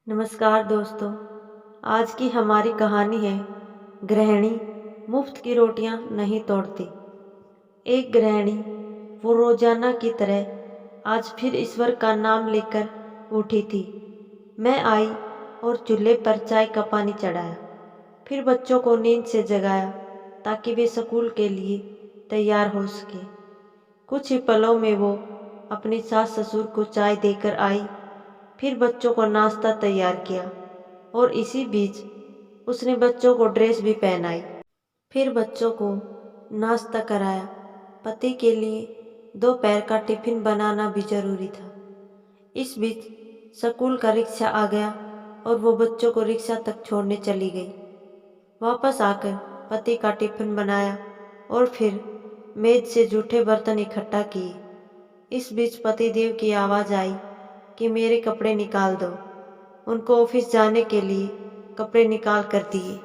नमस्कार दोस्तों। आज की हमारी कहानी है गृहिणी मुफ्त की रोटियां नहीं तोड़ती। एक गृहिणी वो रोजाना की तरह आज फिर ईश्वर का नाम लेकर उठी थी। मैं आई और चूल्हे पर चाय का पानी चढ़ाया, फिर बच्चों को नींद से जगाया ताकि वे स्कूल के लिए तैयार हो सके। कुछ ही पलों में वो अपनी सास ससुर को चाय देकर आई, फिर बच्चों को नाश्ता तैयार किया और इसी बीच उसने बच्चों को ड्रेस भी पहनाई। फिर बच्चों को नाश्ता कराया। पति के लिए दोपहर का टिफिन बनाना भी जरूरी था। इस बीच स्कूल का रिक्शा आ गया और वो बच्चों को रिक्शा तक छोड़ने चली गई। वापस आकर पति का टिफिन बनाया और फिर मेज से जूठे बर्तन इकट्ठा किए। इस बीच पतिदेव की आवाज़ आई कि मेरे कपड़े निकाल दो। उनको ऑफिस जाने के लिए कपड़े निकाल कर दिए।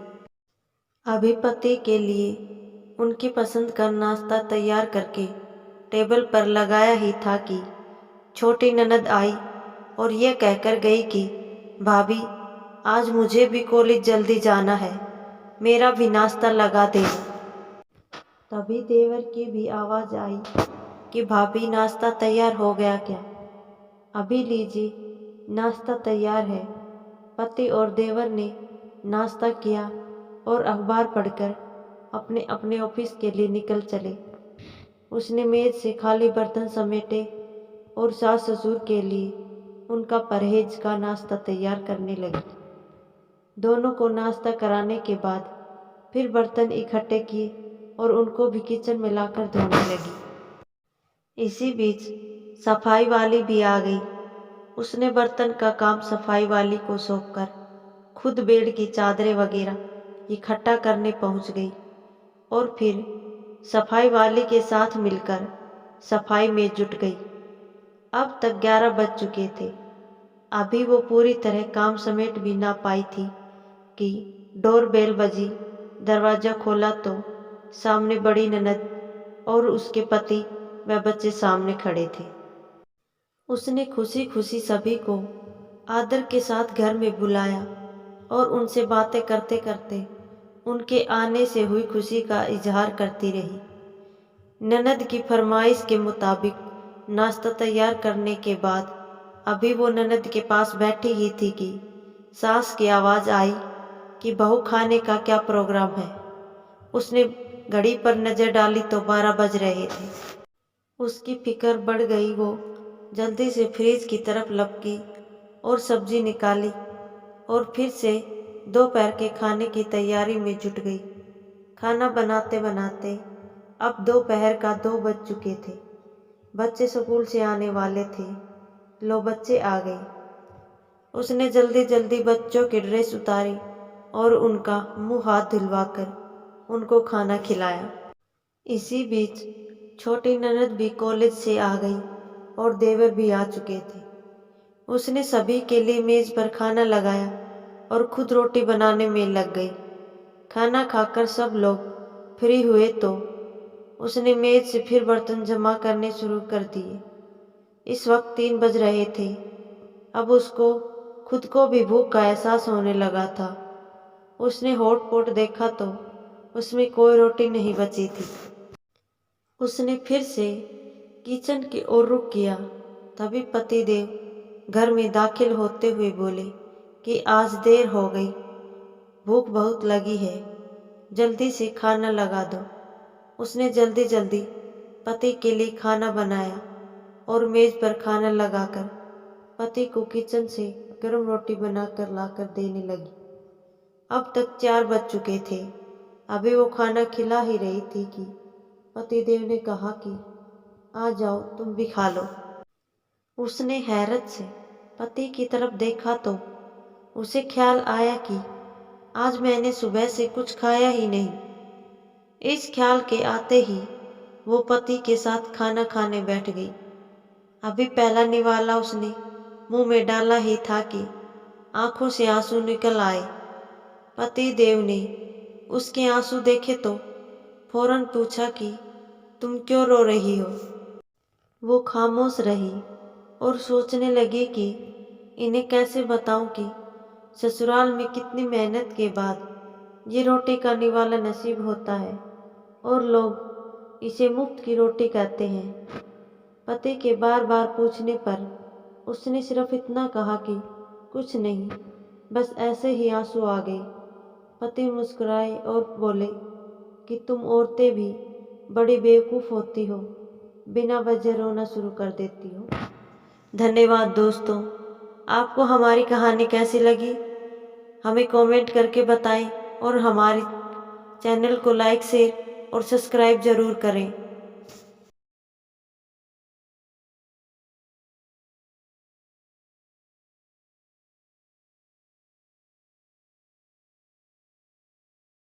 अभी पति के लिए उनकी पसंद का नाश्ता तैयार करके टेबल पर लगाया ही था कि छोटी ननद आई और यह कहकर गई कि भाभी, आज मुझे भी कॉलेज जल्दी जाना है, मेरा भी नाश्ता लगा दे। तभी देवर की भी आवाज़ आई कि भाभी, नाश्ता तैयार हो गया क्या? अभी लीजिए, नाश्ता तैयार है। पति और देवर ने नाश्ता किया और अखबार पढ़कर अपने अपने ऑफिस के लिए निकल चले। उसने मेज से खाली बर्तन समेटे और सास ससुर के लिए उनका परहेज का नाश्ता तैयार करने लगी। दोनों को नाश्ता कराने के बाद फिर बर्तन इकट्ठे किए और उनको भी किचन में लाकर धोने लगी। इसी बीच सफाई वाली भी आ गई। उसने बर्तन का काम सफाई वाली को सौंपकर खुद बेड की चादरें वगैरह इकट्ठा करने पहुंच गई और फिर सफाई वाली के साथ मिलकर सफाई में जुट गई। अब तक 11 बज चुके थे। अभी वो पूरी तरह काम समेट भी ना पाई थी कि डोरबेल बजी। दरवाजा खोला तो सामने बड़ी ननद और उसके पति व बच्चे सामने खड़े थे। उसने खुशी खुशी सभी को आदर के साथ घर में बुलाया और उनसे बातें करते करते उनके आने से हुई खुशी का इजहार करती रही। ननद की फरमाइश के मुताबिक नाश्ता तैयार करने के बाद अभी वो ननद के पास बैठी ही थी कि सास की आवाज़ आई कि बहू, खाने का क्या प्रोग्राम है? उसने घड़ी पर नज़र डाली तो 12 बज रहे थे। उसकी फिक्र बढ़ गई। वो जल्दी से फ्रिज की तरफ लपकी और सब्जी निकाली और फिर से दोपहर के खाने की तैयारी में जुट गई। खाना बनाते बनाते अब दोपहर का 2 बज चुके थे। बच्चे स्कूल से आने वाले थे। लो, बच्चे आ गए। उसने जल्दी जल्दी बच्चों की ड्रेस उतारी और उनका मुंह हाथ धुलवाकर उनको खाना खिलाया। इसी बीच छोटी ननद भी कॉलेज से आ गई और देवर भी आ चुके थे। उसने सभी के लिए मेज पर खाना लगाया और खुद रोटी बनाने में लग गई। खाना खाकर सब लोग फ्री हुए तो उसने मेज से फिर बर्तन जमा करने शुरू कर दिए। इस वक्त 3 बज रहे थे। अब उसको खुद को भी भूख का एहसास होने लगा था। उसने हॉट पॉट देखा तो उसमें कोई रोटी नहीं बची थी। उसने फिर से किचन की ओर रुख किया। तभी पतिदेव घर में दाखिल होते हुए बोले कि आज देर हो गई, भूख बहुत लगी है, जल्दी से खाना लगा दो। उसने जल्दी जल्दी पति के लिए खाना बनाया और मेज पर खाना लगाकर पति को किचन से गर्म रोटी बनाकर लाकर देने लगी। अब तक 4 बज चुके थे। अभी वो खाना खिला ही रही थी कि पतिदेव ने कहा कि आ जाओ, तुम भी खा लो। उसने हैरत से पति की तरफ देखा तो उसे ख्याल आया कि आज मैंने सुबह से कुछ खाया ही नहीं। इस ख्याल के आते ही वो पति के साथ खाना खाने बैठ गई। अभी पहला निवाला उसने मुंह में डाला ही था कि आंखों से आंसू निकल आए। पति देव ने उसके आंसू देखे तो फौरन पूछा कि तुम क्यों रो रही हो? वो खामोश रही और सोचने लगी कि इन्हें कैसे बताऊं कि ससुराल में कितनी मेहनत के बाद ये रोटी का निवाला नसीब होता है और लोग इसे मुफ्त की रोटी कहते हैं। पति के बार बार पूछने पर उसने सिर्फ इतना कहा कि कुछ नहीं, बस ऐसे ही आंसू आ गए। पति मुस्कुराए और बोले कि तुम औरतें भी बड़ी बेवकूफ़ होती हो, बिना वजह रोना शुरू कर देती हो। धन्यवाद दोस्तों। आपको हमारी कहानी कैसी लगी हमें कमेंट करके बताएं और हमारे चैनल को लाइक शेयर और सब्सक्राइब ज़रूर करें।